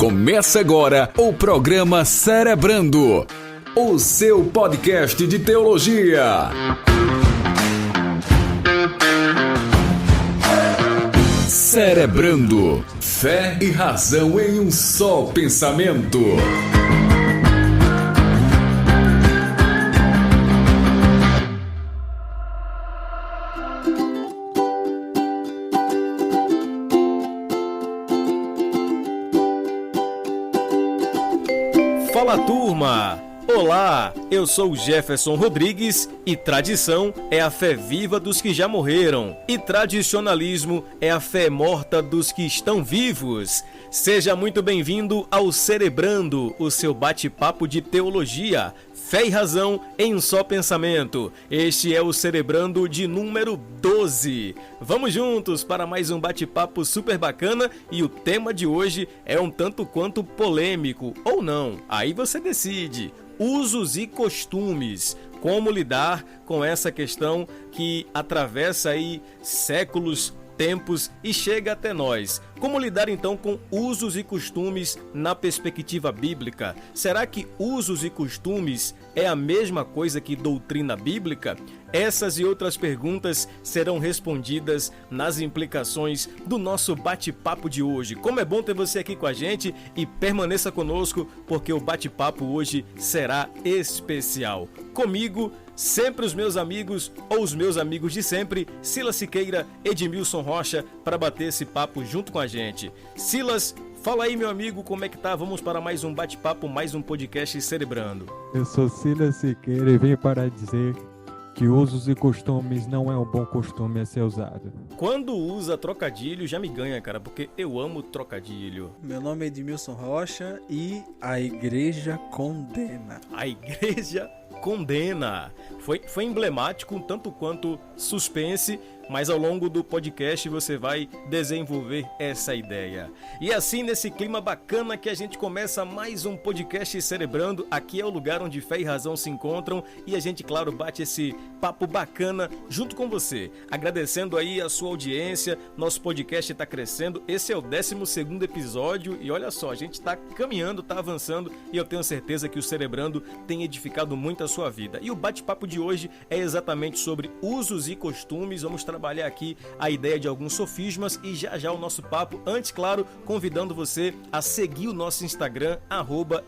Começa agora o programa Cerebrando, o seu podcast de teologia. Cerebrando, fé e razão em um só pensamento. Fala, turma! Olá, eu sou Jefferson Rodrigues e tradição é a fé viva dos que já morreram e tradicionalismo é a fé morta dos que estão vivos. Seja muito bem-vindo ao Cerebrando, o seu bate-papo de teologia, fé e razão em um só pensamento. Este é o Cerebrando de número 12. Vamos juntos para mais um bate-papo super bacana e o tema de hoje é um tanto quanto polêmico, ou não, aí você decide. Usos e costumes. Como lidar com essa questão que atravessa aí séculos, tempos e chega até nós. Como lidar então com usos e costumes na perspectiva bíblica? Será que usos e costumes é a mesma coisa que doutrina bíblica? Essas e outras perguntas serão respondidas nas implicações do nosso bate-papo de hoje. Como é bom ter você aqui com a gente e permaneça conosco, porque o bate-papo hoje será especial. Comigo, sempre os meus amigos ou os meus amigos de sempre, Silas Siqueira, Edmilson Rocha, para bater esse papo junto com a gente. Silas, fala aí, meu amigo, como é que tá? Vamos para mais um bate-papo, mais um podcast Cerebrando. Eu sou Silas Siqueira e vim para dizer que usos e costumes não é um bom costume a ser usado. Quando usa trocadilho já me ganha, cara, porque eu amo trocadilho. Meu nome é Edmilson Rocha e a igreja condena. A igreja condena. Foi emblemático, um tanto quanto suspense, mas ao longo do podcast você vai desenvolver essa ideia. E assim, nesse clima bacana que a gente começa mais um podcast Cerebrando, aqui é o lugar onde fé e razão se encontram e a gente, claro, bate esse papo bacana junto com você. Agradecendo aí a sua audiência, nosso podcast está crescendo, esse é o 12º episódio e olha só, a gente está caminhando, está avançando e eu tenho certeza que o Cerebrando tem edificado muito a sua vida. E o bate-papo de hoje é exatamente sobre usos e costumes. Vamos trabalhar aqui a ideia de alguns sofismas e já o nosso papo. Antes, claro, convidando você a seguir o nosso Instagram,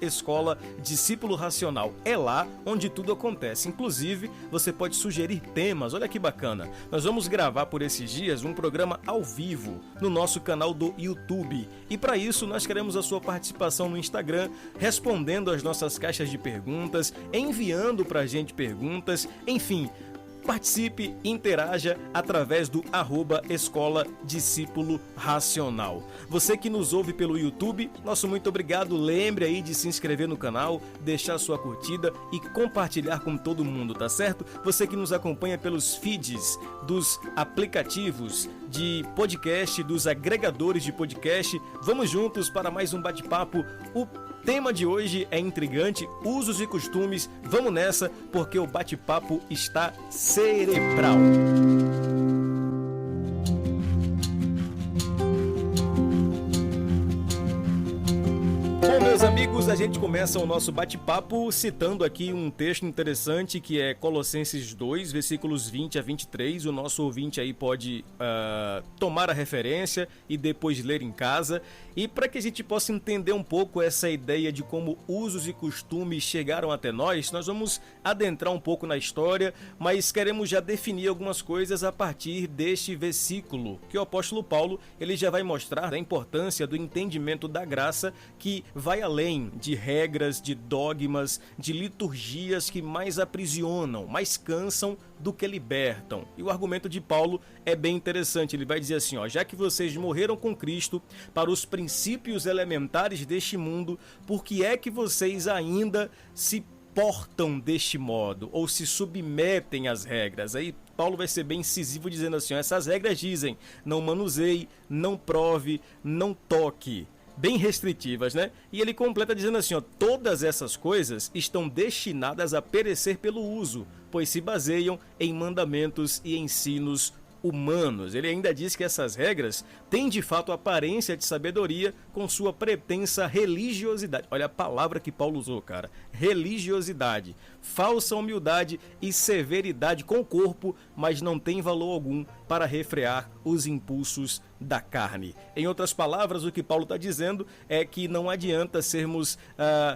@Escola Discípulo Racional. É lá onde tudo acontece. Inclusive, você pode sugerir temas. Olha que bacana. Nós vamos gravar por esses dias um programa ao vivo no nosso canal do YouTube. E para isso, nós queremos a sua participação no Instagram, respondendo as nossas caixas de perguntas, enviando pra gente perguntas, enfim, participe, interaja através do @Escola Discípulo Racional. Você que nos ouve pelo YouTube, nosso muito obrigado. Lembre aí de se inscrever no canal, deixar sua curtida e compartilhar com todo mundo, tá certo? Você que nos acompanha pelos feeds dos aplicativos de podcast, dos agregadores de podcast, vamos juntos para mais um bate-papo. O tema de hoje é intrigante, usos e costumes. Vamos nessa, porque o bate-papo está cerebral. Bom, meus amigos, a gente começa o nosso bate-papo citando aqui um texto interessante que é Colossenses 2, versículos 20 a 23. O nosso ouvinte aí pode tomar a referência e depois ler em casa. E para que a gente possa entender um pouco essa ideia de como usos e costumes chegaram até nós vamos adentrar um pouco na história, mas queremos já definir algumas coisas a partir deste versículo, que o apóstolo Paulo ele já vai mostrar a importância do entendimento da graça, que vai além de regras, de dogmas, de liturgias que mais aprisionam, mais cansam do que libertam. E o argumento de Paulo é bem interessante. Ele vai dizer assim, já que vocês morreram com Cristo para os princípios elementares deste mundo, por que é que vocês ainda se portam deste modo ou se submetem às regras? Aí Paulo vai ser bem incisivo dizendo assim, essas regras dizem, não manuseie, não prove, não toque. Bem restritivas, né? E ele completa dizendo assim, todas essas coisas estão destinadas a perecer pelo uso, pois se baseiam em mandamentos e ensinos humanos. Ele ainda diz que essas regras têm de fato aparência de sabedoria com sua pretensa religiosidade. Olha a palavra que Paulo usou, cara. Religiosidade, falsa humildade e severidade com o corpo, mas não tem valor algum para refrear os impulsos da carne. Em outras palavras, o que Paulo está dizendo é que não adianta sermos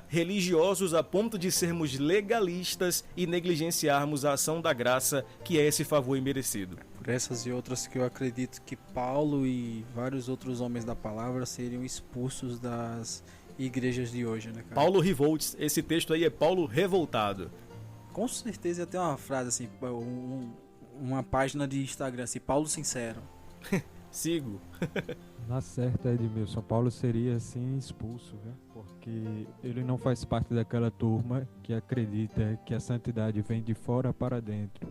religiosos a ponto de sermos legalistas e negligenciarmos a ação da graça, que é esse favor imerecido. Por essas e outras que eu acredito que Paulo e vários outros homens da palavra seriam expulsos das igrejas de hoje, né, cara? Paulo Revolts, esse texto aí é Paulo revoltado. Com certeza ia ter uma frase assim, uma página de Instagram assim, Paulo Sincero. Sigo. Na certa, Edmilson, Paulo seria assim expulso, né? Porque ele não faz parte daquela turma que acredita que a santidade vem de fora para dentro,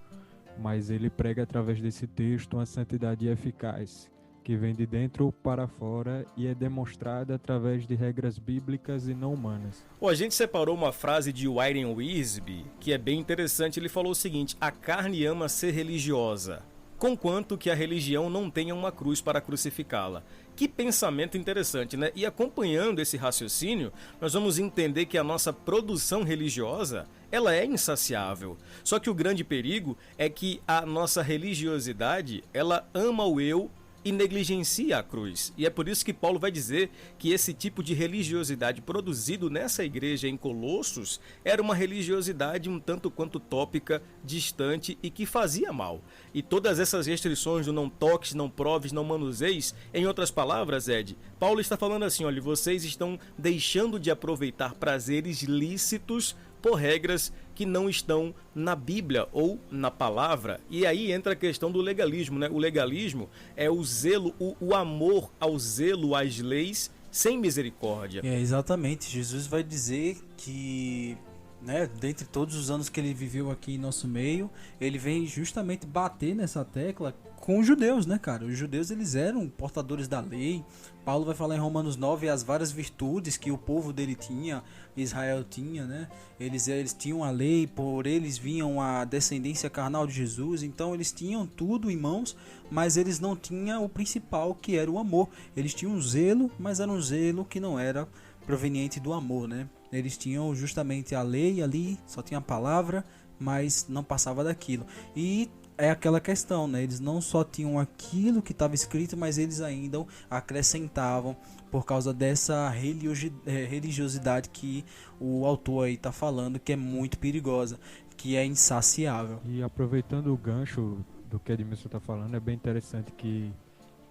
mas ele prega através desse texto uma santidade eficaz, que vem de dentro para fora e é demonstrada através de regras bíblicas e não humanas. A gente separou uma frase de Warren Wiersbe que é bem interessante. Ele falou o seguinte: a carne ama ser religiosa, conquanto que a religião não tenha uma cruz para crucificá-la. Que pensamento interessante, né? E acompanhando esse raciocínio, nós vamos entender que a nossa produção religiosa, ela é insaciável. Só que o grande perigo é que a nossa religiosidade, ela ama o eu e negligencia a cruz. E é por isso que Paulo vai dizer que esse tipo de religiosidade produzido nessa igreja em Colossos era uma religiosidade um tanto quanto utópica, distante e que fazia mal. E todas essas restrições do não toques, não proves, não manuseis, em outras palavras, Ed, Paulo está falando assim, olha, vocês estão deixando de aproveitar prazeres lícitos por regras que não estão na Bíblia ou na palavra. E aí entra a questão do legalismo, né? O legalismo é o zelo, o amor ao zelo às leis sem misericórdia. É, exatamente. Jesus vai dizer que, né, dentre todos os anos que ele viveu aqui em nosso meio, ele vem justamente bater nessa tecla com os judeus, né, cara? Os judeus, eles eram portadores da lei. Paulo vai falar em Romanos 9 as várias virtudes que o povo dele tinha, Israel tinha, né? Eles tinham a lei, por eles vinham a descendência carnal de Jesus, então eles tinham tudo em mãos, mas eles não tinham o principal, que era o amor. Eles tinham um zelo, mas era um zelo que não era proveniente do amor, né? Eles tinham justamente a lei ali, só tinha a palavra, mas não passava daquilo. E é aquela questão, né? Eles não só tinham aquilo que estava escrito, mas eles ainda acrescentavam por causa dessa religiosidade que o autor aí está falando, que é muito perigosa, que é insaciável. E aproveitando o gancho do que Edmilson está falando, é bem interessante que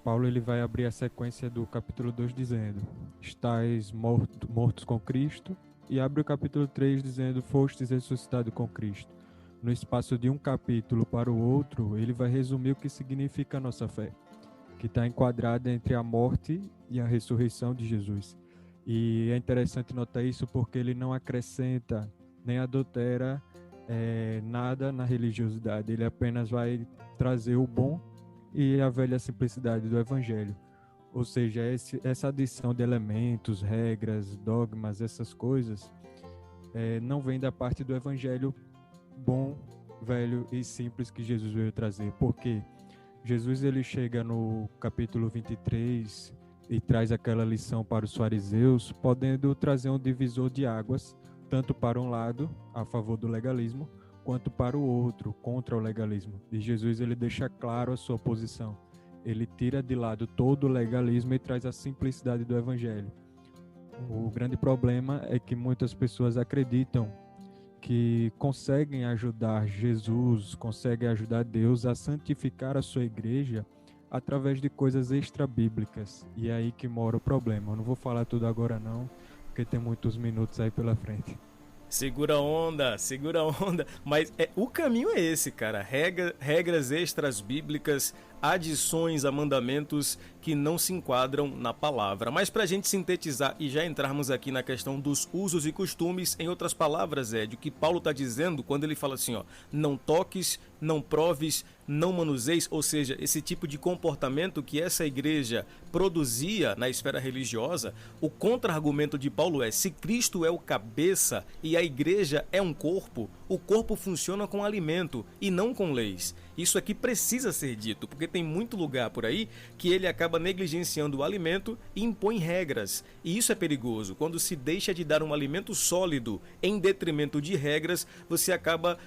Paulo ele vai abrir a sequência do capítulo 2 dizendo: estáis mortos com Cristo, e abre o capítulo 3 dizendo: fostes ressuscitado com Cristo. No espaço de um capítulo para o outro, ele vai resumir o que significa a nossa fé, que está enquadrada entre a morte e a ressurreição de Jesus. E é interessante notar isso porque ele não acrescenta nem adultera nada na religiosidade. Ele apenas vai trazer o bom e a velha simplicidade do Evangelho. Ou seja, essa adição de elementos, regras, dogmas, essas coisas, não vem da parte do Evangelho bom, velho e simples que Jesus veio trazer. Porque Jesus ele chega no capítulo 23 e traz aquela lição para os fariseus, podendo trazer um divisor de águas, tanto para um lado, a favor do legalismo, quanto para o outro, contra o legalismo. E Jesus ele deixa claro a sua posição. Ele tira de lado todo o legalismo e traz a simplicidade do Evangelho. O grande problema é que muitas pessoas acreditam que conseguem ajudar Jesus, conseguem ajudar Deus a santificar a sua igreja através de coisas extra-bíblicas. E é aí que mora o problema. Eu não vou falar tudo agora não, porque tem muitos minutos aí pela frente. Segura a onda, mas o caminho é esse, cara, regras extras bíblicas, adições a mandamentos que não se enquadram na palavra. Mas para a gente sintetizar e já entrarmos aqui na questão dos usos e costumes, em outras palavras, Ed, o que Paulo está dizendo quando ele fala assim, ó, não toques, não proves, não manuseis, ou seja, esse tipo de comportamento que essa igreja produzia na esfera religiosa, o contra-argumento de Paulo é, se Cristo é o cabeça e a igreja é um corpo, o corpo funciona com alimento e não com leis. Isso aqui precisa ser dito, porque tem muito lugar por aí que ele acaba negligenciando o alimento e impõe regras. E isso é perigoso. Quando se deixa de dar um alimento sólido em detrimento de regras, você acaba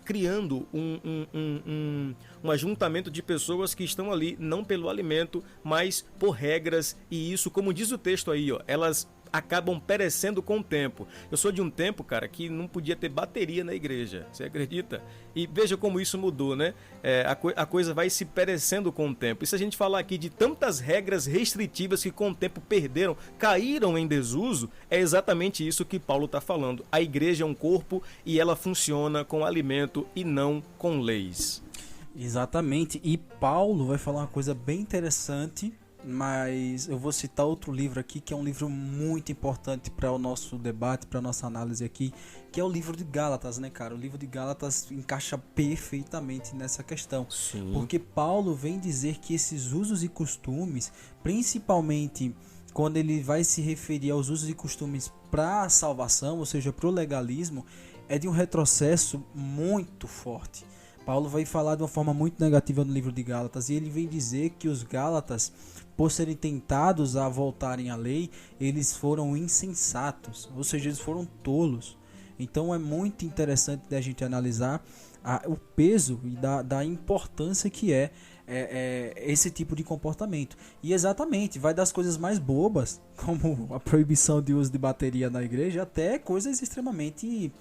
criando um ajuntamento de pessoas que estão ali não pelo alimento, mas por regras. E isso, como diz o texto aí, ó, elas acabam perecendo com o tempo. Eu sou de um tempo, cara, que não podia ter bateria na igreja, você acredita? E veja como isso mudou, né? A coisa vai se perecendo com o tempo. E se a gente falar aqui de tantas regras restritivas que com o tempo perderam, caíram em desuso, é exatamente isso que Paulo está falando. A igreja é um corpo e ela funciona com alimento e não com leis. Exatamente, e Paulo vai falar uma coisa bem interessante, mas eu vou citar outro livro aqui que é um livro muito importante para o nosso debate, para a nossa análise aqui, que é o livro de Gálatas, né, cara? O livro de Gálatas encaixa perfeitamente nessa questão. Sim. Porque Paulo vem dizer que esses usos e costumes, principalmente quando ele vai se referir aos usos e costumes para a salvação, ou seja, para o legalismo, é de um retrocesso muito forte. Paulo vai falar de uma forma muito negativa no livro de Gálatas, e ele vem dizer que os Gálatas, por serem tentados a voltarem à lei, eles foram insensatos, ou seja, eles foram tolos. Então é muito interessante da gente analisar o peso e da importância que é esse tipo de comportamento. E exatamente, vai das coisas mais bobas, como a proibição de uso de bateria na igreja, até coisas extremamente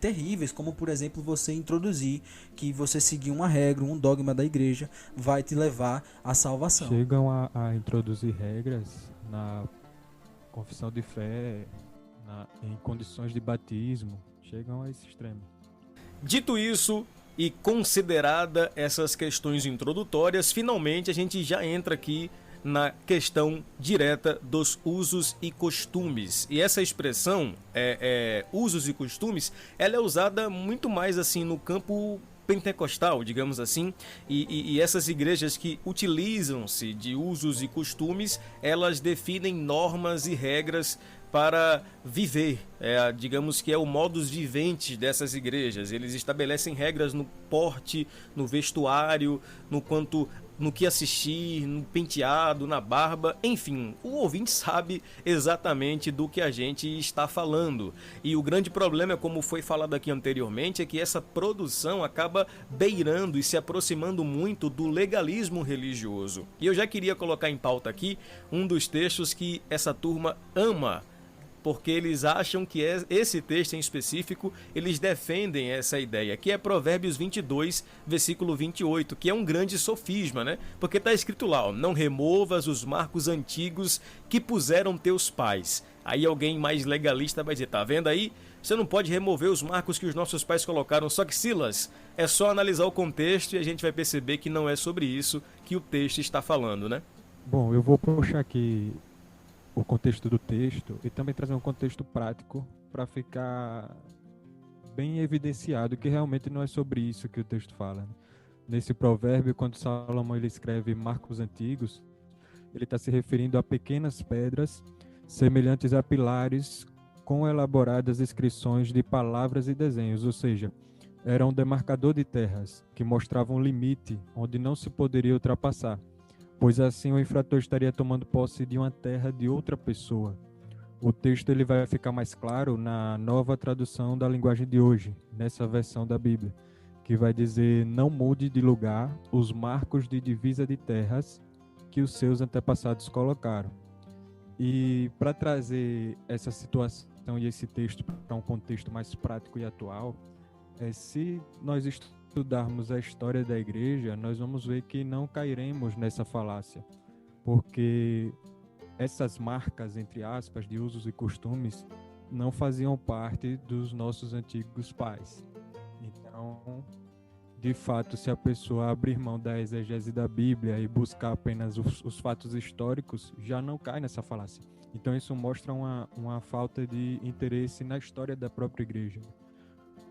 terríveis, como por exemplo você introduzir que você seguir uma regra, um dogma da igreja vai te levar à salvação. Chegam a introduzir regras na confissão de fé, em condições de batismo, chegam a esse extremo. Dito isso, e considerada essas questões introdutórias, finalmente a gente já entra aqui na questão direta dos usos e costumes. E essa expressão, usos e costumes, ela é usada muito mais assim no campo pentecostal, digamos assim, e essas igrejas que utilizam-se de usos e costumes, elas definem normas e regras para viver, digamos que é o modus vivendi dessas igrejas. Eles estabelecem regras no porte, no vestuário, no que assistir, no penteado, na barba, enfim, o ouvinte sabe exatamente do que a gente está falando. E o grande problema, como foi falado aqui anteriormente, é que essa produção acaba beirando e se aproximando muito do legalismo religioso. E eu já queria colocar em pauta aqui um dos textos que essa turma ama, porque eles acham que esse texto em específico, eles defendem essa ideia, que é Provérbios 22, versículo 28, que é um grande sofisma, né? Porque está escrito lá, ó, não removas os marcos antigos que puseram teus pais. Aí alguém mais legalista vai dizer, tá vendo aí? Você não pode remover os marcos que os nossos pais colocaram, só que Silas, é só analisar o contexto e a gente vai perceber que não é sobre isso que o texto está falando, né? Bom, eu vou puxar aqui o contexto do texto e também trazer um contexto prático para ficar bem evidenciado que realmente não é sobre isso que o texto fala, né? Nesse provérbio, quando Salomão ele escreve marcos antigos, ele está se referindo a pequenas pedras semelhantes a pilares com elaboradas inscrições de palavras e desenhos, ou seja, era um demarcador de terras que mostrava um limite onde não se poderia ultrapassar, pois assim o infrator estaria tomando posse de uma terra de outra pessoa. O texto ele vai ficar mais claro na nova tradução da linguagem de hoje, nessa versão da Bíblia, que vai dizer: não mude de lugar os marcos de divisa de terras que os seus antepassados colocaram. E para trazer essa situação e esse texto para um contexto mais prático e atual, se nós estudarmos a história da igreja, nós vamos ver que não cairemos nessa falácia, porque essas marcas, entre aspas, de usos e costumes não faziam parte dos nossos antigos pais. Então, de fato, se a pessoa abrir mão da exegese da Bíblia e buscar apenas os fatos históricos, já não cai nessa falácia. Então isso mostra uma falta de interesse na história da própria igreja,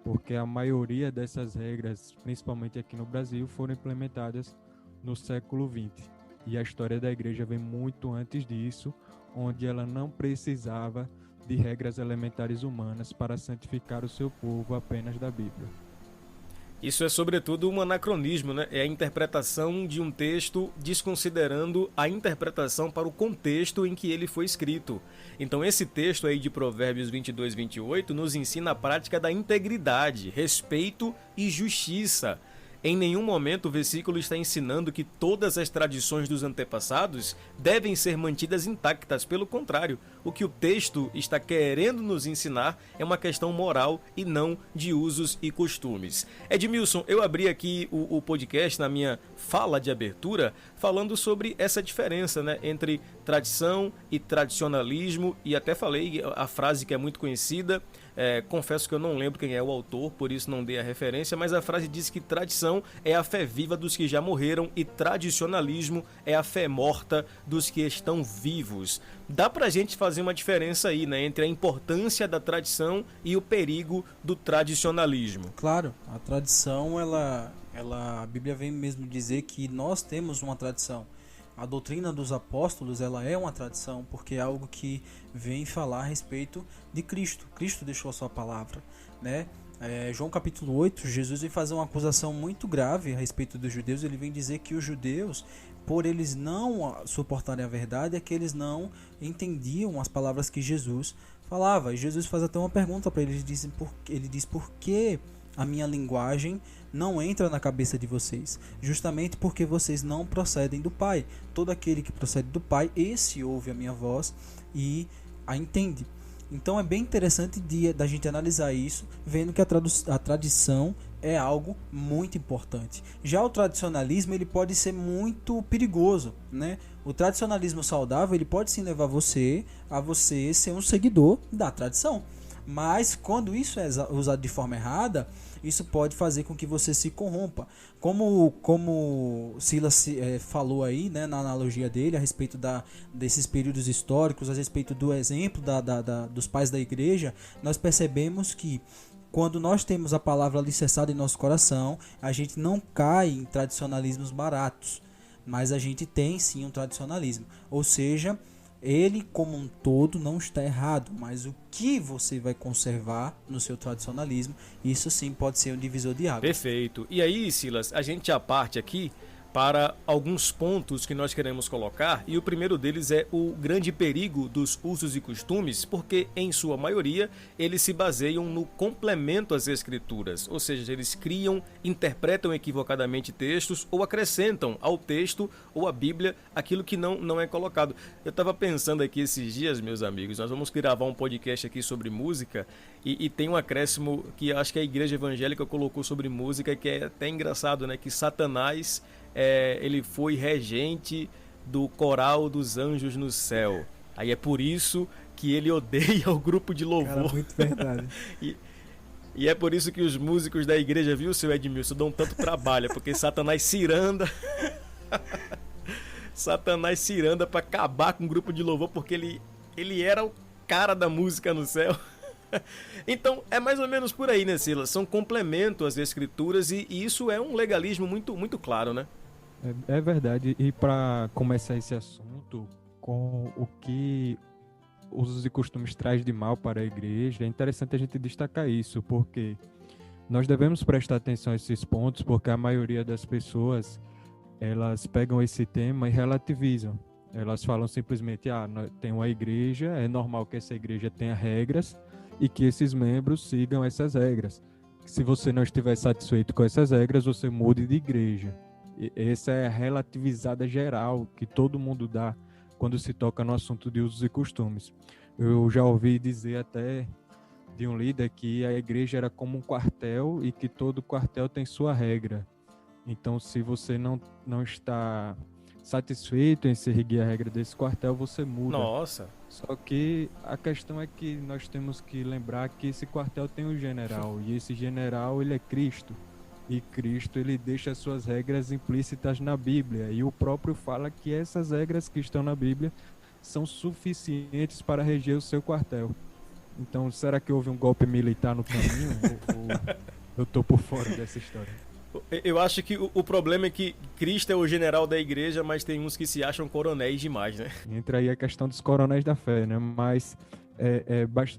porque a maioria dessas regras, principalmente aqui no Brasil, foram implementadas no século XX. E a história da igreja vem muito antes disso, onde ela não precisava de regras elementares humanas para santificar o seu povo apenas da Bíblia. Isso é sobretudo um anacronismo, né? É a interpretação de um texto desconsiderando a interpretação para o contexto em que ele foi escrito. Então esse texto aí de Provérbios 22, 28 nos ensina a prática da integridade, respeito e justiça. Em nenhum momento o versículo está ensinando que todas as tradições dos antepassados devem ser mantidas intactas. Pelo contrário, o que o texto está querendo nos ensinar é uma questão moral e não de usos e costumes. Edmilson, eu abri aqui o podcast na minha fala de abertura falando sobre essa diferença, né, entre tradição e tradicionalismo, e até falei a frase que é muito conhecida. Confesso que eu não lembro quem é o autor, por isso não dei a referência, mas a frase diz que tradição é a fé viva dos que já morreram e tradicionalismo é a fé morta dos que estão vivos. Dá pra gente fazer uma diferença aí, né, entre a importância da tradição e o perigo do tradicionalismo. Claro, a tradição, a Bíblia vem mesmo dizer que nós temos uma tradição. A doutrina dos apóstolos, ela é uma tradição, porque é algo que vem falar a respeito de Cristo. Cristo deixou a sua palavra, né? João capítulo 8, Jesus vem fazer uma acusação muito grave a respeito dos judeus. Ele vem dizer que os judeus, por eles não suportarem a verdade, é que eles não entendiam as palavras que Jesus falava. E Jesus faz até uma pergunta para eles, ele diz por que a minha linguagem não entra na cabeça de vocês, justamente porque vocês não procedem do Pai. Todo aquele que procede do Pai, esse ouve a minha voz e a entende. Então é bem interessante da gente analisar isso, vendo que a tradição é algo muito importante. Já o tradicionalismo, ele pode ser muito perigoso, né? O tradicionalismo saudável, ele pode sim levar você a você ser um seguidor da tradição. Mas quando isso é usado de forma errada, isso pode fazer com que você se corrompa. Como Silas falou aí, né, na analogia dele, a respeito desses períodos históricos, a respeito do exemplo dos pais da igreja, nós percebemos que quando nós temos a palavra alicerçada em nosso coração, a gente não cai em tradicionalismos baratos, mas a gente tem sim um tradicionalismo. Ou seja, ele como um todo não está errado, mas o que você vai conservar no seu tradicionalismo, isso sim pode ser um divisor de águas. Perfeito. E aí, Silas, a gente já parte aqui para alguns pontos que nós queremos colocar, e o primeiro deles é o grande perigo dos usos e costumes, porque em sua maioria eles se baseiam no complemento às escrituras, ou seja, eles criam, interpretam equivocadamente textos ou acrescentam ao texto ou à Bíblia aquilo que não é colocado. Eu estava pensando aqui esses dias, meus amigos, nós vamos gravar um podcast aqui sobre música e tem um acréscimo que acho que a igreja evangélica colocou sobre música, que é até engraçado, né? Que Satanás ele foi regente do coral dos anjos no céu. Aí é por isso que ele odeia o grupo de louvor. Cara, muito verdade. E é por isso que os músicos da igreja, viu, seu Edmilson, dão tanto trabalho, porque Satanás ciranda para acabar com o grupo de louvor, porque ele era o cara da música no céu. Então é mais ou menos por aí, né, Silas? São complementos às escrituras e isso é um legalismo muito, muito claro, né? É verdade. E para começar esse assunto, com o que usos e costumes traz de mal para a igreja, é interessante a gente destacar isso, porque nós devemos prestar atenção a esses pontos, porque a maioria das pessoas, elas pegam esse tema e relativizam. Elas falam simplesmente, tem uma igreja, é normal que essa igreja tenha regras e que esses membros sigam essas regras. Se você não estiver satisfeito com essas regras, você mude de igreja. Essa é a relativizada geral que todo mundo dá quando se toca no assunto de usos e costumes. Eu já ouvi dizer até de um líder que a igreja era como um quartel e que todo quartel tem sua regra. Então, se você não está satisfeito em seguir a regra desse quartel, você muda. Nossa! Só que a questão é que nós temos que lembrar que esse quartel tem um general, e esse general, ele é Cristo. E Cristo, ele deixa as suas regras implícitas na Bíblia, e o próprio fala que essas regras que estão na Bíblia são suficientes para reger o seu quartel. Então, será que houve um golpe militar no caminho? ou eu estou por fora dessa história? Eu acho que o problema é que Cristo é o general da igreja, mas tem uns que se acham coronéis demais, né? Entra aí a questão dos coronéis da fé, né? Mas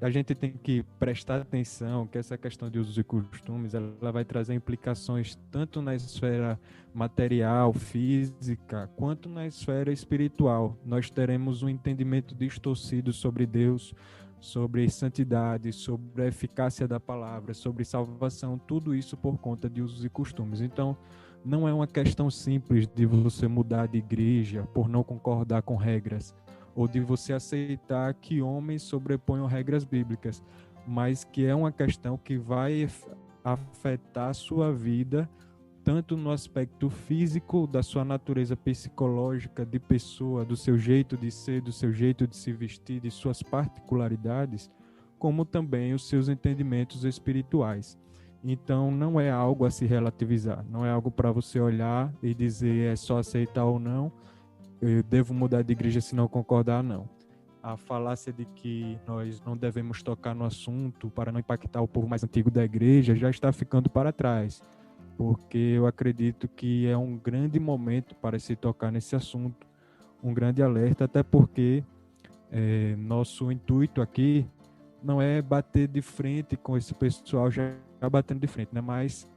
A gente tem que prestar atenção que essa questão de usos e costumes, ela vai trazer implicações tanto na esfera material, física, quanto na esfera espiritual. Nós teremos um entendimento distorcido sobre Deus, sobre santidade, sobre a eficácia da palavra, sobre salvação, tudo isso por conta de usos e costumes. Então, não é uma questão simples de você mudar de igreja por não concordar com regras, ou de você aceitar que homens sobreponham regras bíblicas, mas que é uma questão que vai afetar a sua vida, tanto no aspecto físico, da sua natureza psicológica, de pessoa, do seu jeito de ser, do seu jeito de se vestir, de suas particularidades, como também os seus entendimentos espirituais. Então, não é algo a se relativizar, não é algo para você olhar e dizer é só aceitar ou não, eu devo mudar de igreja se não concordar, não. A falácia de que nós não devemos tocar no assunto para não impactar o povo mais antigo da igreja já está ficando para trás, porque eu acredito que é um grande momento para se tocar nesse assunto, um grande alerta, até porque nosso intuito aqui não é bater de frente com esse pessoal já batendo de frente, né? Mas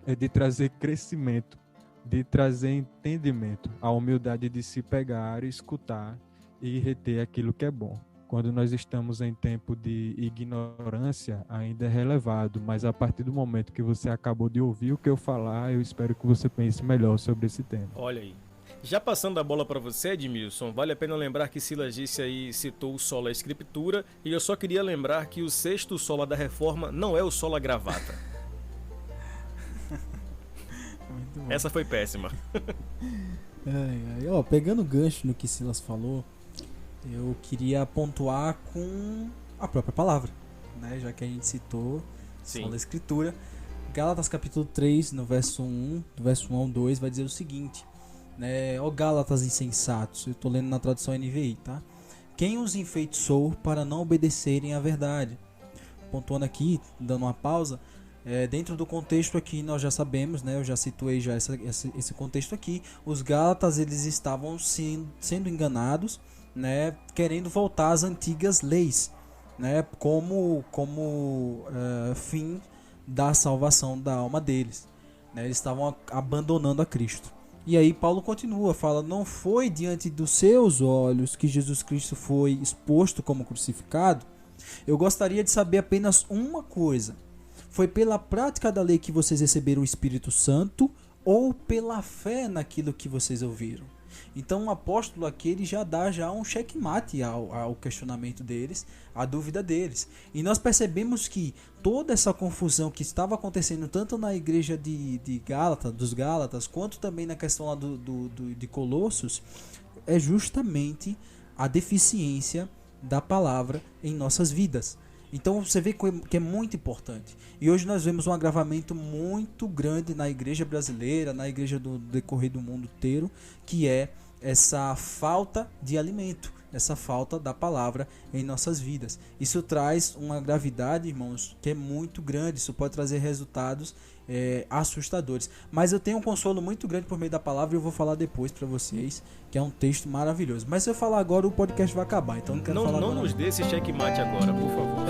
é de trazer crescimento, de trazer entendimento, a humildade de se pegar, escutar e reter aquilo que é bom. Quando nós estamos em tempo de ignorância, ainda é relevado, mas a partir do momento que você acabou de ouvir o que eu falar, eu espero que você pense melhor sobre esse tema. Olha aí. Já passando a bola para você, Edmilson, vale a pena lembrar que Silas disse aí, citou o sola escritura, e eu só queria lembrar que o sexto sola da reforma não é o sola gravata. Essa foi péssima. Pegando o gancho no que Silas falou, eu queria pontuar com a própria palavra, né? Já que a gente citou sola escritura. Gálatas capítulo 3, no verso 1, do verso 1 ao 2, vai dizer o seguinte, né? Ó Gálatas insensatos, eu estou lendo na tradução NVI, tá? Quem os enfeitiçou para não obedecerem à verdade? Pontuando aqui, dando uma pausa, dentro do contexto aqui nós já sabemos, né? Eu já situei já esse contexto aqui. Os Gálatas, eles estavam sendo enganados, né? Querendo voltar às antigas leis, né? Como fim da salvação da alma deles, né? Eles estavam abandonando a Cristo. E aí Paulo continua, fala: não foi diante dos seus olhos que Jesus Cristo foi exposto como crucificado? Eu gostaria de saber apenas uma coisa: foi pela prática da lei que vocês receberam o Espírito Santo ou pela fé naquilo que vocês ouviram? Então o apóstolo aqui, ele já dá um checkmate ao questionamento deles, à dúvida deles. E nós percebemos que toda essa confusão que estava acontecendo tanto na igreja dos Gálatas, quanto também na questão lá de Colossos, é justamente a deficiência da palavra em nossas vidas. Então você vê que é muito importante. E hoje nós vemos um agravamento muito grande na igreja brasileira, na igreja do decorrer do mundo inteiro, que é essa falta de alimento, essa falta da palavra em nossas vidas. Isso traz uma gravidade, irmãos, que é muito grande. Isso pode trazer resultados assustadores. Mas eu tenho um consolo muito grande por meio da palavra e eu vou falar depois para vocês, que é um texto maravilhoso. Mas se eu falar agora, o podcast vai acabar. Então não quero falar agora. Não nos dê esse checkmate agora, por favor.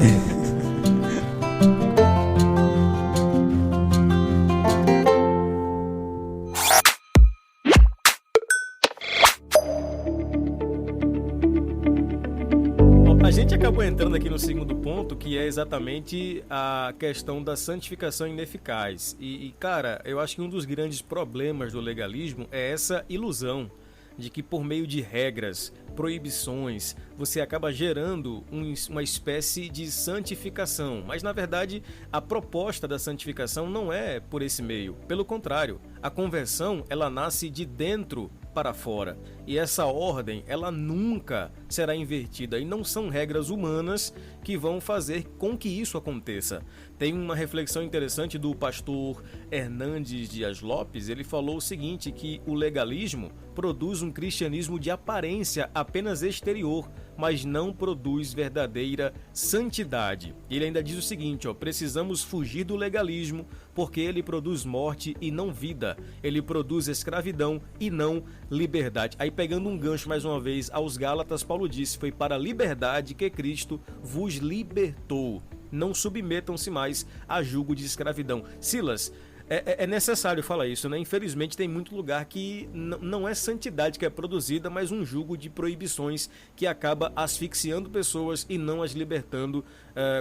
A gente acabou entrando aqui no segundo ponto, que é exatamente a questão da santificação ineficaz. E, cara, eu acho que um dos grandes problemas do legalismo é essa ilusão de que por meio de regras, proibições, você acaba gerando uma espécie de santificação. Mas, na verdade, a proposta da santificação não é por esse meio. Pelo contrário, a conversão, ela nasce de dentro para fora. E essa ordem, ela nunca será invertida. E não são regras humanas que vão fazer com que isso aconteça. Tem uma reflexão interessante do pastor Hernandes Dias Lopes. Ele falou o seguinte, que o legalismo produz um cristianismo de aparência apenas exterior, mas não produz verdadeira santidade. Ele ainda diz o seguinte, precisamos fugir do legalismo, porque ele produz morte e não vida. Ele produz escravidão e não liberdade. Aí pegando um gancho mais uma vez aos Gálatas, Paulo disse, foi para a liberdade que Cristo vos libertou. Não submetam-se mais a jugo de escravidão. Silas, é necessário falar isso, né? Infelizmente tem muito lugar que não é santidade que é produzida, mas um jugo de proibições que acaba asfixiando pessoas e não as libertando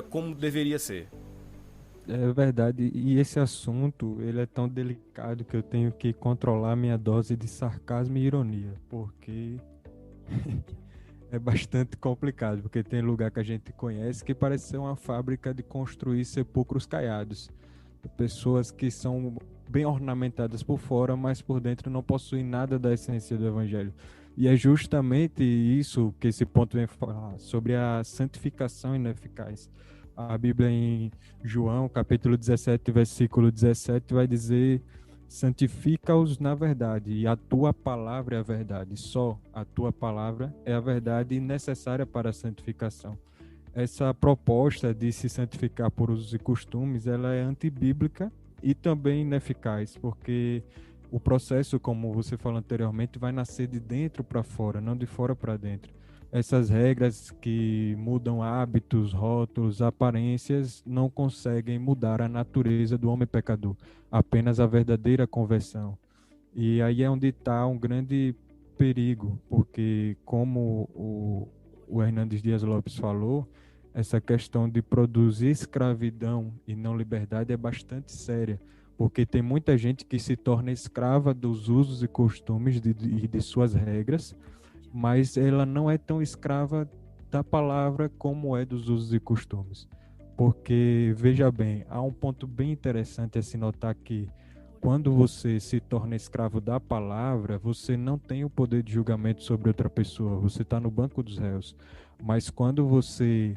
como deveria ser. É verdade, e esse assunto, ele é tão delicado que eu tenho que controlar minha dose de sarcasmo e ironia, porque é bastante complicado, porque tem lugar que a gente conhece que parece ser uma fábrica de construir sepulcros caiados. Pessoas que são bem ornamentadas por fora, mas por dentro não possuem nada da essência do Evangelho. E é justamente isso que esse ponto vem falar, sobre a santificação ineficaz. A Bíblia em João, capítulo 17, versículo 17, vai dizer: santifica-os na verdade, e a tua palavra é a verdade. Só a tua palavra é a verdade necessária para a santificação. Essa proposta de se santificar por usos e costumes, ela é antibíblica e também ineficaz, porque o processo, como você falou anteriormente, vai nascer de dentro para fora, não de fora para dentro. Essas regras que mudam hábitos, rótulos, aparências, não conseguem mudar a natureza do homem pecador, apenas a verdadeira conversão. E aí é onde está um grande perigo, porque como o Hernandes Dias Lopes falou, essa questão de produzir escravidão e não liberdade é bastante séria, porque tem muita gente que se torna escrava dos usos e costumes e de suas regras, mas ela não é tão escrava da palavra como é dos usos e costumes. Porque, veja bem, há um ponto bem interessante a se notar que quando você se torna escravo da palavra, você não tem o poder de julgamento sobre outra pessoa, você está no banco dos réus. Mas quando você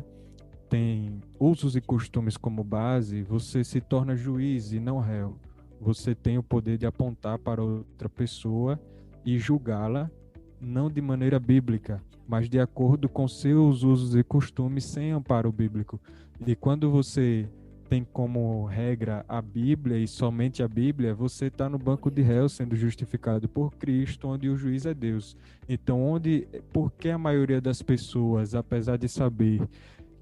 tem usos e costumes como base, você se torna juiz e não réu. Você tem o poder de apontar para outra pessoa e julgá-la, não de maneira bíblica, mas de acordo com seus usos e costumes sem amparo bíblico. E quando você tem como regra a Bíblia e somente a Bíblia, você está no banco de réus sendo justificado por Cristo, onde o juiz é Deus. Então, por que a maioria das pessoas, apesar de saber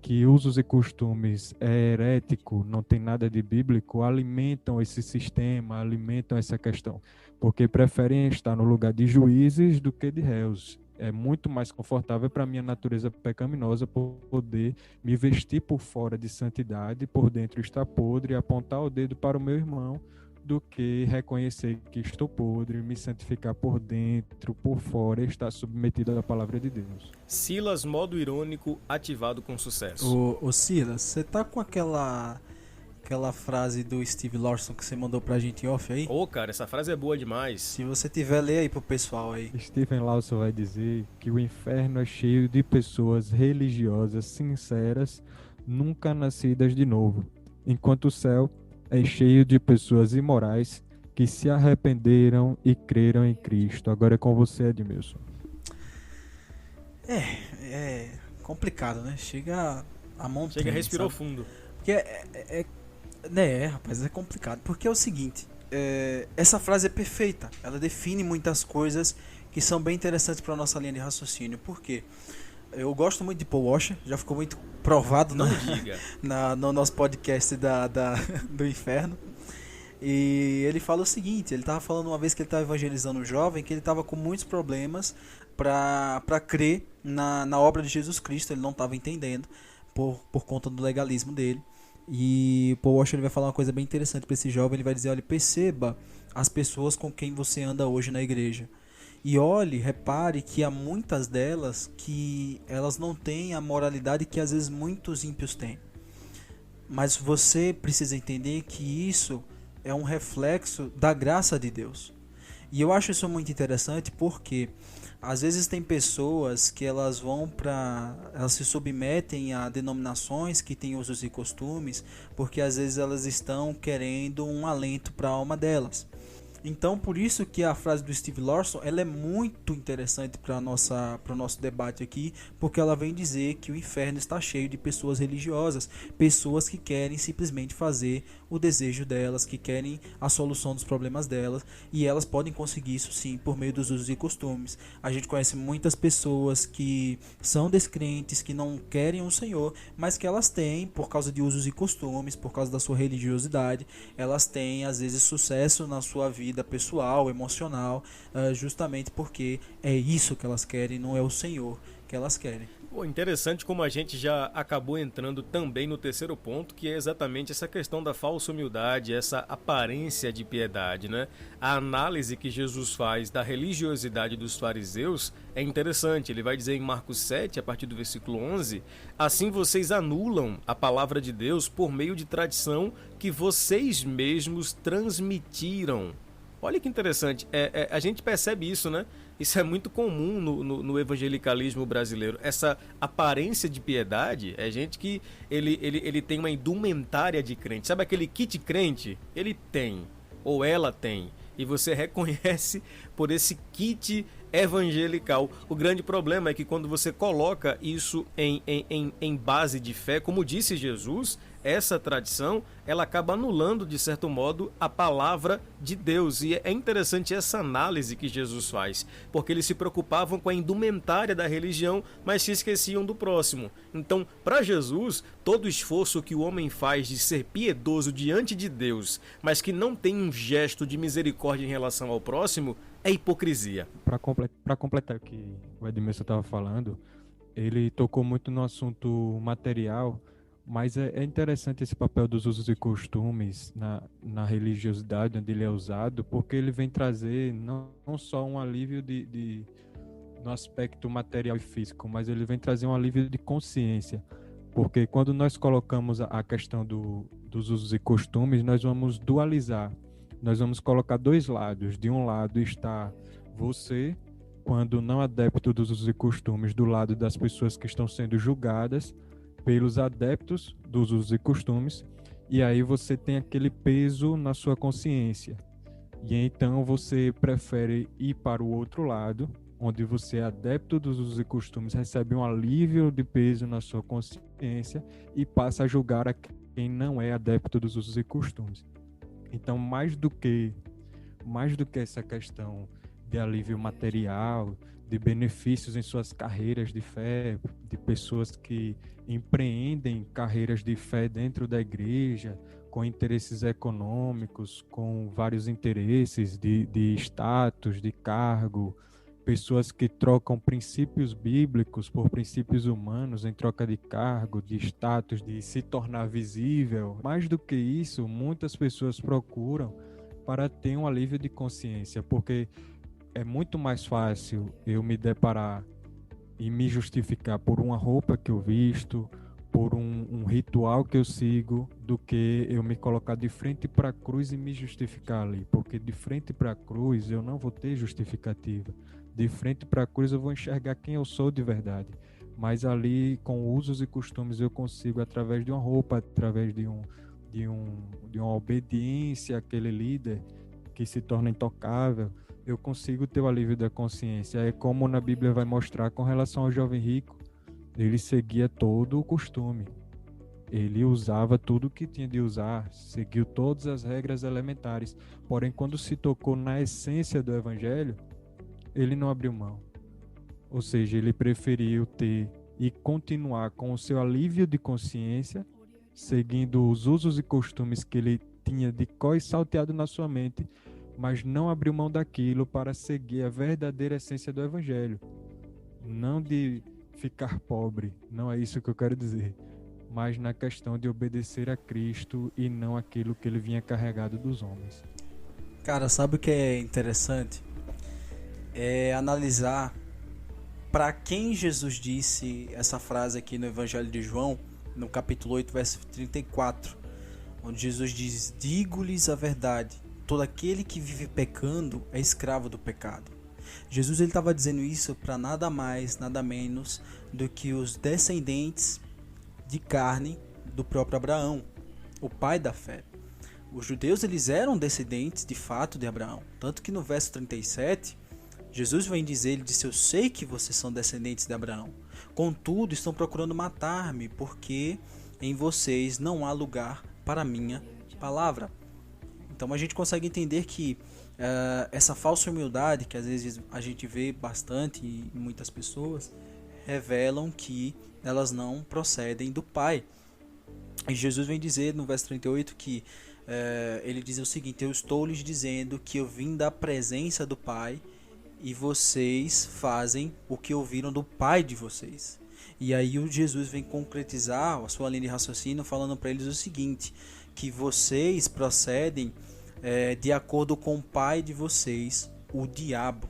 que usos e costumes é herético, não tem nada de bíblico, alimentam esse sistema, alimentam essa questão, porque preferem estar no lugar de juízes do que de réus. É muito mais confortável para a minha natureza pecaminosa poder me vestir por fora de santidade, por dentro estar podre, e apontar o dedo para o meu irmão, do que reconhecer que estou podre, me santificar por dentro, por fora, e estar submetido à palavra de Deus. Silas, modo irônico, ativado com sucesso. Ô Silas, você tá com aquela frase do Steve Lawson que você mandou pra gente em off aí? Cara, essa frase é boa demais. Se você tiver, lê aí pro pessoal aí. Stephen Lawson vai dizer que o inferno é cheio de pessoas religiosas, sinceras, nunca nascidas de novo, enquanto o céu é cheio de pessoas imorais que se arrependeram e creram em Cristo. Agora é com você, Edmilson. É complicado, né? Chega a montanha. Respirou sabe? fundo. Porque rapaz, é complicado. Porque é o seguinte, essa frase é perfeita. Ela define muitas coisas que são bem interessantes para nossa linha de raciocínio. Por quê? Eu gosto muito de Paul Washer, já ficou muito provado no nosso podcast do Inferno. E ele fala o seguinte, ele estava falando uma vez que ele estava evangelizando um jovem, que ele estava com muitos problemas para crer na obra de Jesus Cristo, ele não estava entendendo por conta do legalismo dele. E Paul Washer ele vai falar uma coisa bem interessante para esse jovem, ele vai dizer, olha, perceba as pessoas com quem você anda hoje na igreja. E repare que há muitas delas que elas não têm a moralidade que às vezes muitos ímpios têm. Mas você precisa entender que isso é um reflexo da graça de Deus. E eu acho isso muito interessante porque às vezes tem pessoas que elas se submetem a denominações que têm usos e costumes, porque às vezes elas estão querendo um alento para a alma delas. Então, por isso que a frase do Steve Lawson, ela é muito interessante para o nosso debate aqui, porque ela vem dizer que o inferno está cheio de pessoas religiosas, pessoas que querem simplesmente fazer o desejo delas, que querem a solução dos problemas delas, e elas podem conseguir isso sim por meio dos usos e costumes. A gente conhece muitas pessoas que são descrentes, que não querem o Senhor, mas que elas têm, por causa de usos e costumes, por causa da sua religiosidade, elas têm às vezes sucesso na sua vida pessoal, emocional, justamente porque é isso que elas querem, não é o Senhor que elas querem. Pô, interessante como a gente já acabou entrando também no terceiro ponto, que é exatamente essa questão da falsa humildade, essa aparência de piedade, né? A análise que Jesus faz da religiosidade dos fariseus é interessante. Ele vai dizer em Marcos 7, a partir do versículo 11, assim vocês anulam a palavra de Deus por meio de tradição que vocês mesmos transmitiram. Olha que interessante, a gente percebe isso, né? Isso é muito comum no evangelicalismo brasileiro. Essa aparência de piedade é gente que ele tem uma indumentária de crente. Sabe aquele kit crente? Ele tem, ou ela tem. E você reconhece por esse kit evangelical. O grande problema é que quando você coloca isso em base de fé, como disse Jesus, essa tradição, ela acaba anulando, de certo modo, a palavra de Deus. E é interessante essa análise que Jesus faz, porque eles se preocupavam com a indumentária da religião, mas se esqueciam do próximo. Então, para Jesus, todo esforço que o homem faz de ser piedoso diante de Deus, mas que não tem um gesto de misericórdia em relação ao próximo, é hipocrisia. Para completar o que o Edmilson estava falando, ele tocou muito no assunto material, mas é interessante esse papel dos usos e costumes na religiosidade, onde ele é usado, porque ele vem trazer não só um alívio no aspecto material e físico, mas ele vem trazer um alívio de consciência. Porque quando nós colocamos a questão dos usos e costumes, nós vamos dualizar. Nós vamos colocar dois lados. De um lado está você, quando não adepto dos usos e costumes, do lado das pessoas que estão sendo julgadas pelos adeptos dos usos e costumes, e aí você tem aquele peso na sua consciência. E então você prefere ir para o outro lado, onde você é adepto dos usos e costumes, recebe um alívio de peso na sua consciência e passa a julgar a quem não é adepto dos usos e costumes. Então, mais do que essa questão de alívio material, de benefícios em suas carreiras de fé, de pessoas que empreendem carreiras de fé dentro da igreja, com interesses econômicos, com vários interesses de status, de cargo, pessoas que trocam princípios bíblicos por princípios humanos em troca de cargo, de status, de se tornar visível. Mais do que isso, muitas pessoas procuram para ter um alívio de consciência, porque é muito mais fácil eu me deparar e me justificar por uma roupa que eu visto, por um ritual que eu sigo, do que eu me colocar de frente para a cruz e me justificar ali, porque de frente para a cruz eu não vou ter justificativa. De frente para a cruz eu vou enxergar quem eu sou de verdade, mas ali com usos e costumes eu consigo, através de uma roupa, através de uma obediência àquele líder que se torna intocável, eu consigo ter o alívio da consciência. É como na Bíblia vai mostrar com relação ao jovem rico. Ele seguia todo o costume, ele usava tudo o que tinha de usar, seguiu todas as regras elementares, porém quando se tocou na essência do evangelho, ele não abriu mão. Ou seja, ele preferiu ter e continuar com o seu alívio de consciência, seguindo os usos e costumes que ele tinha de cós salteado na sua mente, mas não abriu mão daquilo para seguir a verdadeira essência do evangelho. Não de ficar pobre, não é isso que eu quero dizer, mas na questão de obedecer a Cristo e não aquilo que ele vinha carregado dos homens. Cara, sabe o que é interessante? É analisar para quem Jesus disse essa frase aqui no Evangelho de João, no capítulo 8, verso 34, onde Jesus diz: digo-lhes a verdade, todo aquele que vive pecando é escravo do pecado. Jesus estava dizendo isso para nada mais, nada menos do que os descendentes de carne do próprio Abraão, o pai da fé. Os judeus, eles eram descendentes de fato de Abraão. Tanto que no verso 37, Jesus vem dizer, ele disse: eu sei que vocês são descendentes de Abraão. Contudo, estão procurando matar-me, porque em vocês não há lugar para a minha palavra. Então a gente consegue entender que essa falsa humildade, que às vezes a gente vê bastante em muitas pessoas, revelam que elas não procedem do Pai. E Jesus vem dizer no verso 38 que ele diz o seguinte: eu estou lhes dizendo que eu vim da presença do Pai e vocês fazem o que ouviram do pai de vocês. E aí o Jesus vem concretizar a sua linha de raciocínio falando para eles o seguinte, que vocês procedem de acordo com o pai de vocês, o diabo.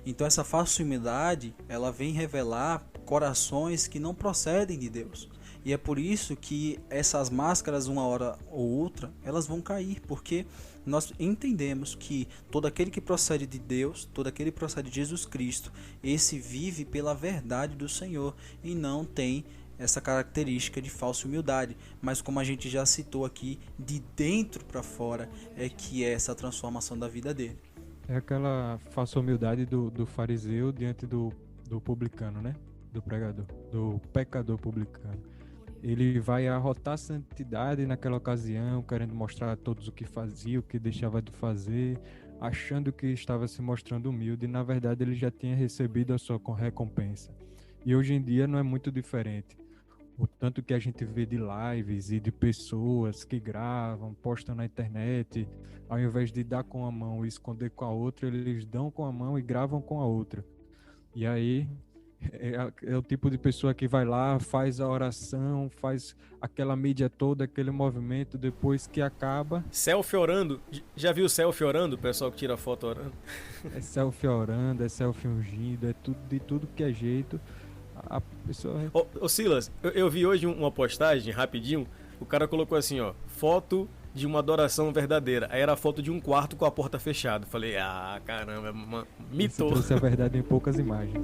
Então essa falsa humildade, ela vem revelar corações que não procedem de Deus. E é por isso que essas máscaras, uma hora ou outra, elas vão cair, porque nós entendemos que todo aquele que procede de Deus, todo aquele que procede de Jesus Cristo, esse vive pela verdade do Senhor e não tem essa característica de falsa humildade. Mas como a gente já citou aqui, de dentro para fora é que é essa transformação da vida dele. É aquela falsa humildade do fariseu diante do publicano, né? Do pregador, do pecador publicano. Ele vai arrotar a santidade naquela ocasião, querendo mostrar a todos o que fazia, o que deixava de fazer, achando que estava se mostrando humilde, e na verdade ele já tinha recebido a sua recompensa. E hoje em dia não é muito diferente. O tanto que a gente vê de lives e de pessoas que gravam, postam na internet, ao invés de dar com a mão e esconder com a outra, eles dão com a mão e gravam com a outra. E aí é o tipo de pessoa que vai lá, faz a oração, faz aquela mídia toda, aquele movimento, depois que acaba... Selfie orando. Já viu selfie orando? O pessoal que tira foto orando. É selfie orando, é selfie ungindo, é tudo, de tudo que é jeito. A pessoa... Ô Silas, eu vi hoje uma postagem, rapidinho, o cara colocou assim, ó, foto de uma adoração verdadeira. Aí era a foto de um quarto com a porta fechada. Falei, caramba, mitou. Você trouxe a verdade em poucas imagens.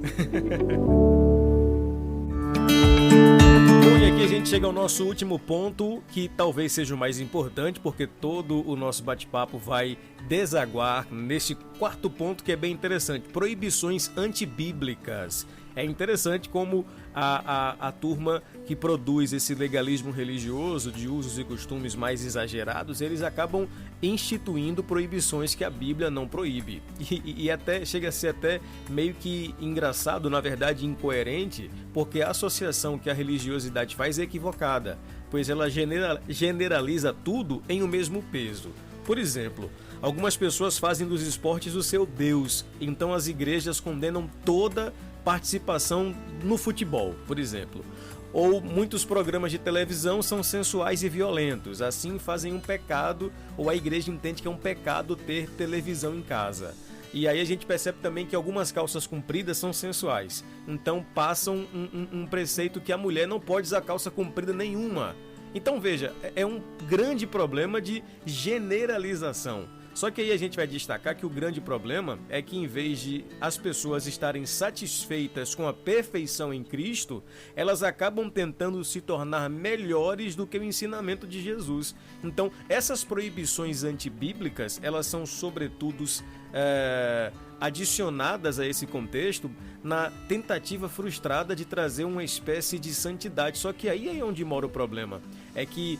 Bom, e aqui a gente chega ao nosso último ponto, que talvez seja o mais importante, porque todo o nosso bate-papo vai desaguar nesse quarto ponto, que é bem interessante: proibições antibíblicas. É interessante como a turma que produz esse legalismo religioso de usos e costumes mais exagerados, eles acabam instituindo proibições que a Bíblia não proíbe. E até chega a ser até meio que engraçado, na verdade incoerente, porque a associação que a religiosidade faz é equivocada, pois ela generaliza tudo em um mesmo peso. Por exemplo, algumas pessoas fazem dos esportes o seu Deus, então as igrejas condenam toda participação no futebol, por exemplo. Ou muitos programas de televisão são sensuais e violentos, assim fazem um pecado, ou a igreja entende que é um pecado ter televisão em casa. E aí a gente percebe também que algumas calças compridas são sensuais, então passam um preceito que a mulher não pode usar calça comprida nenhuma. Então veja, é um grande problema de generalização. Só que aí a gente vai destacar que o grande problema é que, em vez de as pessoas estarem satisfeitas com a perfeição em Cristo, elas acabam tentando se tornar melhores do que o ensinamento de Jesus. Então, essas proibições antibíblicas, elas são sobretudo adicionadas a esse contexto na tentativa frustrada de trazer uma espécie de santidade. Só que aí é onde mora o problema. É que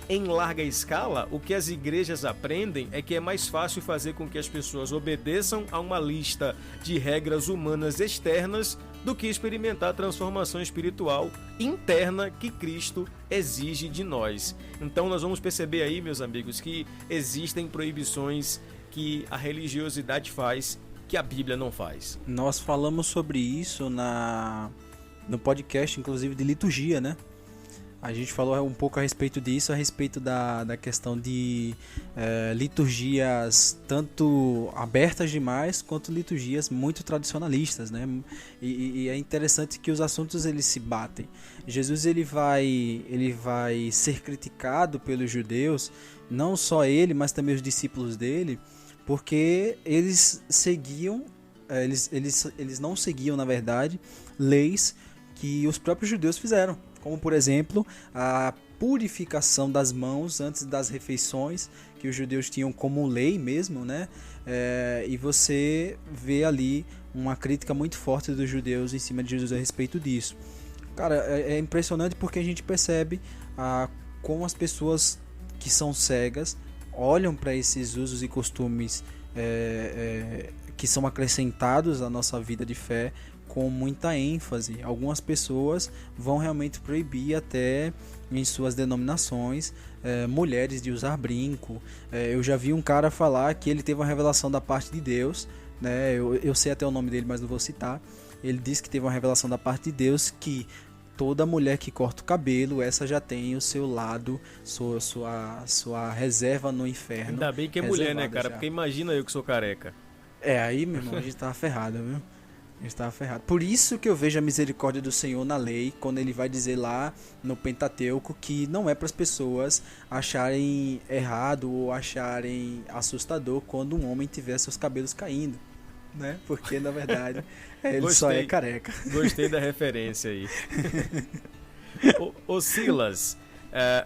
em larga escala, o que as igrejas aprendem é que é mais fácil fazer com que as pessoas obedeçam a uma lista de regras humanas externas do que experimentar a transformação espiritual interna que Cristo exige de nós. Então nós vamos perceber aí, meus amigos, que existem proibições que a religiosidade faz, que a Bíblia não faz. Nós falamos sobre isso no podcast, inclusive, de liturgia, né? A gente falou um pouco a respeito disso, a respeito da questão de liturgias tanto abertas demais, quanto liturgias muito tradicionalistas, né? E é interessante que os assuntos eles se batem. Jesus ele vai ser criticado pelos judeus, não só ele, mas também os discípulos dele, porque eles seguiam, eles não seguiam, na verdade, leis que os próprios judeus fizeram. Como, por exemplo, a purificação das mãos antes das refeições, que os judeus tinham como lei mesmo, né? E você vê ali uma crítica muito forte dos judeus em cima de Jesus a respeito disso. Cara, é impressionante porque a gente percebe como as pessoas que são cegas olham para esses usos e costumes que são acrescentados à nossa vida de fé com muita ênfase. Algumas pessoas vão realmente proibir até em suas denominações mulheres de usar brinco. Eu já vi um cara falar que ele teve uma revelação da parte de Deus, né? Eu sei até o nome dele, mas não vou citar. Ele disse que teve uma revelação da parte de Deus que toda mulher que corta o cabelo, essa já tem o seu lado, sua reserva no inferno. Ainda bem que é mulher, né, cara? Já. Porque imagina eu que sou careca. Aí, meu irmão, a gente tava ferrado, viu? A gente tava ferrado. Por isso que eu vejo a misericórdia do Senhor na lei, quando ele vai dizer lá no Pentateuco que não é para as pessoas acharem errado ou acharem assustador quando um homem tiver seus cabelos caindo, né? Porque, na verdade, ele só é careca. Gostei da referência aí. Ô Silas,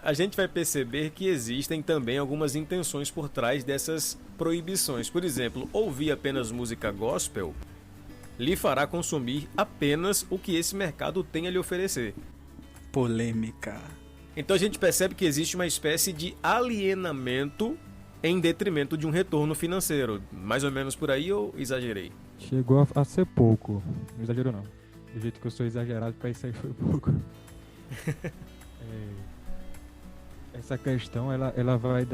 a gente vai perceber que existem também algumas intenções por trás dessas proibições. Por exemplo, ouvir apenas música gospel lhe fará consumir apenas o que esse mercado tem a lhe oferecer. Polêmica. Então a gente percebe que existe uma espécie de alienamento em detrimento de um retorno financeiro. Mais ou menos por aí, ou exagerei? Chegou a ser pouco. Não exagerou não. Do jeito que eu sou exagerado, pra isso aí foi pouco. Essa questão ela vai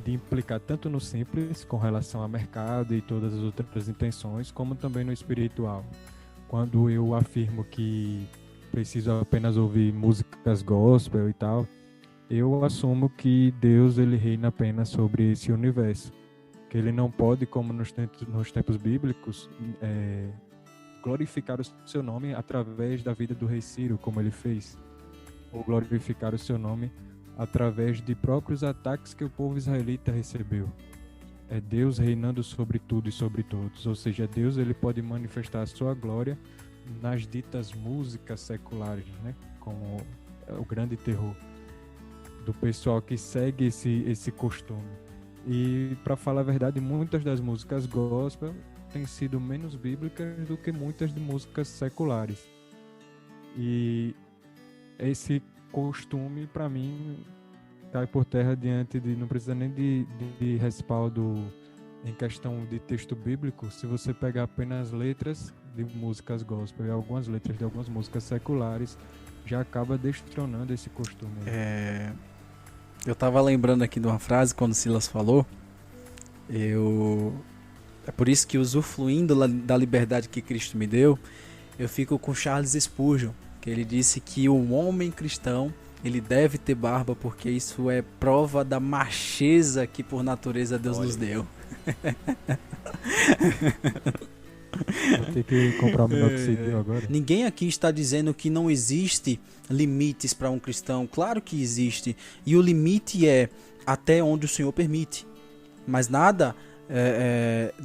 de implicar tanto no simples, com relação ao mercado e todas as outras intenções, como também no espiritual. Quando eu afirmo que preciso apenas ouvir músicas gospel e tal, eu assumo que Deus ele reina apenas sobre esse universo. Que ele não pode, como nos tempos bíblicos, glorificar o seu nome através da vida do rei Ciro, como ele fez. Ou glorificar o seu nome através de próprios ataques que o povo israelita recebeu. É Deus reinando sobre tudo e sobre todos. Ou seja, Deus ele pode manifestar a sua glória nas ditas músicas seculares, né? Como o grande terror do pessoal que segue esse costume. E, para falar a verdade, muitas das músicas gospel têm sido menos bíblicas do que muitas de músicas seculares. E esse costume, para mim, cai por terra diante de... Não precisa nem de respaldo em questão de texto bíblico. Se você pegar apenas letras de músicas gospel e algumas letras de algumas músicas seculares, já acaba destronando esse costume. Eu tava lembrando aqui de uma frase quando o Silas falou. É por isso que, usufruindo da liberdade que Cristo me deu, eu fico com Charles Spurgeon, que ele disse que o homem cristão ele deve ter barba porque isso é prova da macheza que por natureza Deus nos deu. Vou ter que comprar o minoxidil agora. Ninguém aqui está dizendo que não existe limites para um cristão. Claro que existe. E o limite é até onde o Senhor permite. Mas nada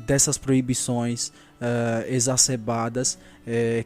dessas proibições exacerbadas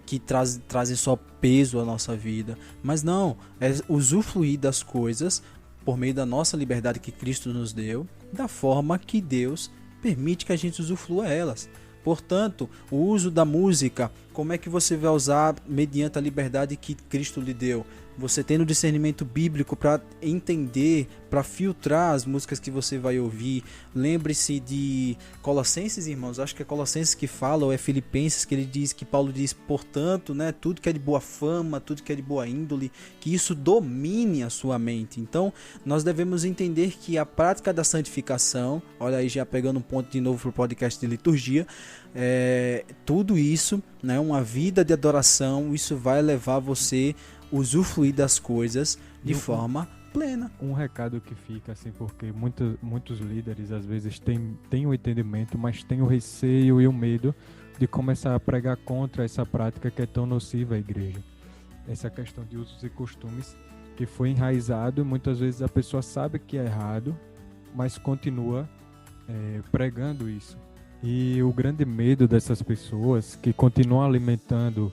que trazem só peso à nossa vida. Mas não, é usufruir das coisas por meio da nossa liberdade que Cristo nos deu, da forma que Deus permite que a gente usufrua elas. Portanto, o uso da música, como é que você vai usar mediante a liberdade que Cristo lhe deu? Você tendo discernimento bíblico para entender, para filtrar as músicas que você vai ouvir. Lembre-se de Colossenses, irmãos. Acho que é Colossenses que fala, ou é Filipenses que Paulo diz, portanto, né, tudo que é de boa fama, tudo que é de boa índole, que isso domine a sua mente. Então, nós devemos entender que a prática da santificação, olha aí já pegando um ponto de novo para o podcast de liturgia, tudo isso, né, uma vida de adoração, isso vai levar você usufruir das coisas de forma plena. Um recado que fica assim, porque muitos líderes às vezes têm o entendimento, mas têm o receio e o medo de começar a pregar contra essa prática que é tão nociva à igreja. Essa questão de usos e costumes que foi enraizado, muitas vezes a pessoa sabe que é errado, mas continua pregando isso. E o grande medo dessas pessoas que continuam alimentando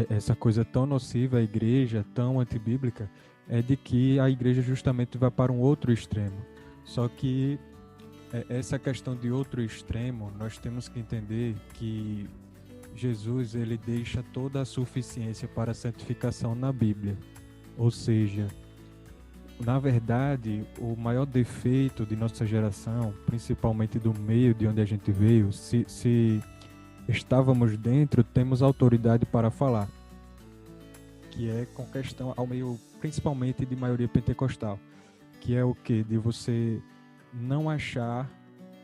essa coisa tão nociva à igreja, tão antibíblica, é de que a igreja justamente vai para um outro extremo. Só que essa questão de outro extremo, nós temos que entender que Jesus ele deixa toda a suficiência para a santificação na Bíblia. Ou seja, na verdade, o maior defeito de nossa geração, principalmente do meio de onde a gente veio, se estávamos dentro, temos autoridade para falar, que é com questão ao meio, principalmente de maioria pentecostal, que é o que? De você não achar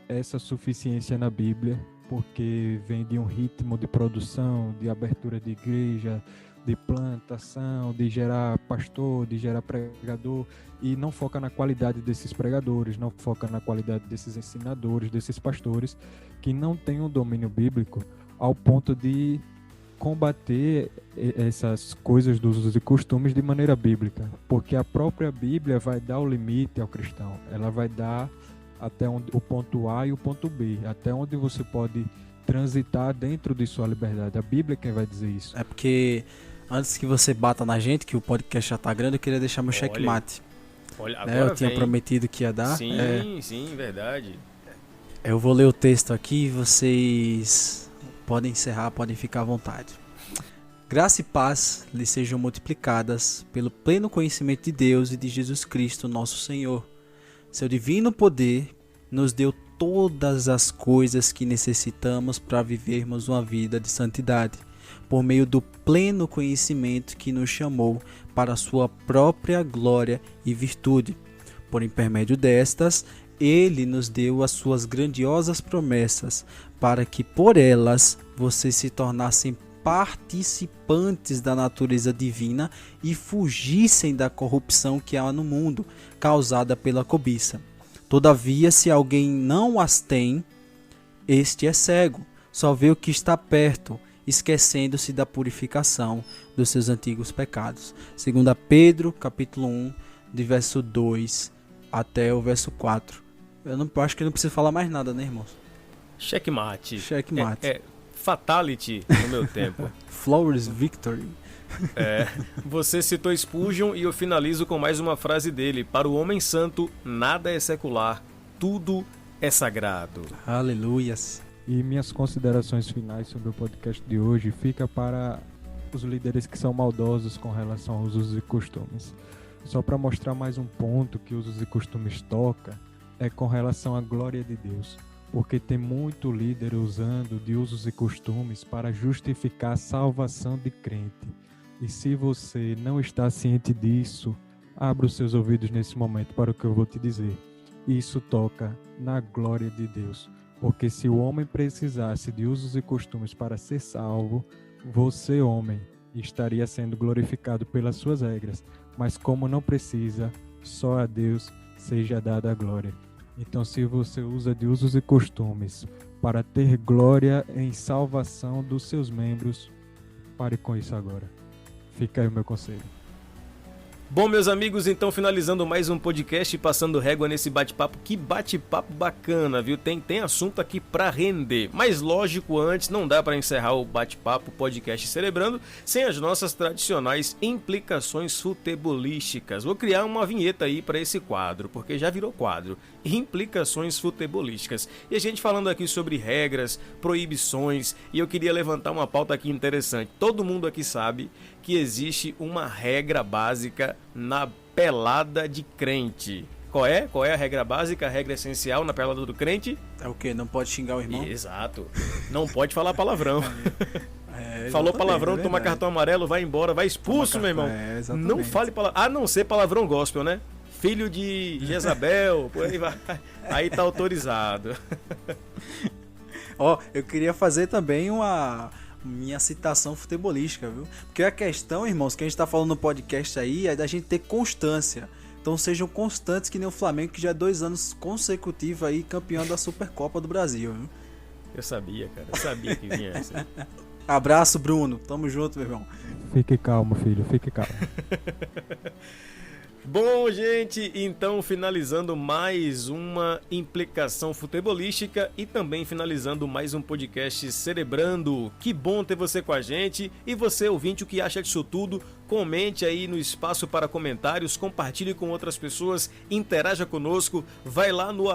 essa suficiência na Bíblia, porque vem de um ritmo de produção, de abertura de igreja, de plantação, de gerar pastor, de gerar pregador, e não foca na qualidade desses pregadores, não foca na qualidade desses ensinadores, desses pastores, que não têm um domínio bíblico ao ponto de combater essas coisas dos usos e costumes de maneira bíblica, porque a própria Bíblia vai dar o limite ao cristão, ela vai dar até onde, o ponto A e o ponto B, até onde você pode transitar dentro de sua liberdade. A Bíblia é quem vai dizer isso. É porque, antes que você bata na gente, que o podcast já tá grande, eu queria deixar meu checkmate. Olha, Né? agora Eu tinha prometido que ia dar. Sim, verdade. Eu vou ler o texto aqui e vocês podem encerrar, podem ficar à vontade. Graça e paz lhes sejam multiplicadas pelo pleno conhecimento de Deus e de Jesus Cristo, nosso Senhor. Seu divino poder nos deu todas as coisas que necessitamos para vivermos uma vida de santidade, por meio do pleno conhecimento que nos chamou para a sua própria glória e virtude. Por intermédio destas, Ele nos deu as suas grandiosas promessas, para que por elas vocês se tornassem participantes da natureza divina e fugissem da corrupção que há no mundo, causada pela cobiça. Todavia, se alguém não as tem, este é cego, só vê o que está perto, esquecendo-se da purificação dos seus antigos pecados. 2 Pedro, capítulo 1, de verso 2 até o verso 4. Eu acho que não preciso falar mais nada, né, irmãos? Checkmate. Checkmate. Fatality no meu tempo. Flowers Victory. Você citou Spurgeon e eu finalizo com mais uma frase dele. Para o homem santo, nada é secular, tudo é sagrado. Aleluias. E minhas considerações finais sobre o podcast de hoje fica para os líderes que são maldosos com relação aos usos e costumes. Só para mostrar mais um ponto que usos e costumes toca, é com relação à glória de Deus. Porque tem muito líder usando de usos e costumes para justificar a salvação de crente. E se você não está ciente disso, abra os seus ouvidos nesse momento para o que eu vou te dizer. Isso toca na glória de Deus. Porque se o homem precisasse de usos e costumes para ser salvo, você, homem, estaria sendo glorificado pelas suas regras. Mas como não precisa, só a Deus seja dada a glória. Então, se você usa de usos e costumes para ter glória em salvação dos seus membros, pare com isso agora. Fica aí o meu conselho. Bom, meus amigos, então finalizando mais um podcast, passando régua nesse bate-papo. Que bate-papo bacana, viu? Tem assunto aqui pra render. Mas lógico, antes não dá pra encerrar o bate-papo podcast Celebrando sem as nossas tradicionais implicações futebolísticas. Vou criar uma vinheta aí pra esse quadro, porque já virou quadro. Implicações futebolísticas. E a gente falando aqui sobre regras, proibições, e eu queria levantar uma pauta aqui interessante. Todo mundo aqui sabe que existe uma regra básica na pelada de crente. Qual é? Qual é a regra básica, a regra essencial na pelada do crente? É o quê? Não pode xingar o irmão? Exato. Não pode falar palavrão. Falou Exatamente, palavrão, toma cartão amarelo, vai embora, vai expulso, meu irmão. Não fale palavrão. A não ser palavrão gospel, né? Filho de Jezabel, por aí vai. Aí tá autorizado. Ó, eu queria fazer também uma minha citação futebolística, viu? Porque a questão, irmãos, que a gente tá falando no podcast aí é da gente ter constância. Então sejam constantes que nem o Flamengo, que já é 2 anos consecutivos aí campeão da Supercopa do Brasil, viu? Eu sabia, cara. Eu sabia que vinha essa. Abraço, Bruno. Tamo junto, meu irmão. Fique calmo, filho. Fique calmo. Bom, Bom, gente, então finalizando mais uma implicação futebolística e também finalizando mais um podcast Cerebrando. Que bom ter você com a gente. E você, ouvinte, o que acha disso tudo? Comente aí no espaço para comentários, compartilhe com outras pessoas, interaja conosco, vai lá no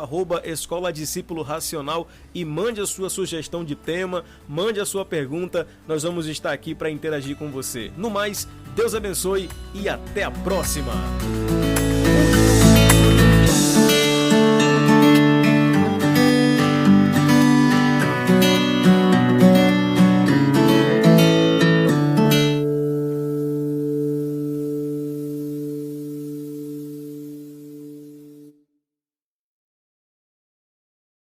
@Escola Discípulo Racional e mande a sua sugestão de tema, mande a sua pergunta, nós vamos estar aqui para interagir com você. No mais, Deus abençoe e até a próxima!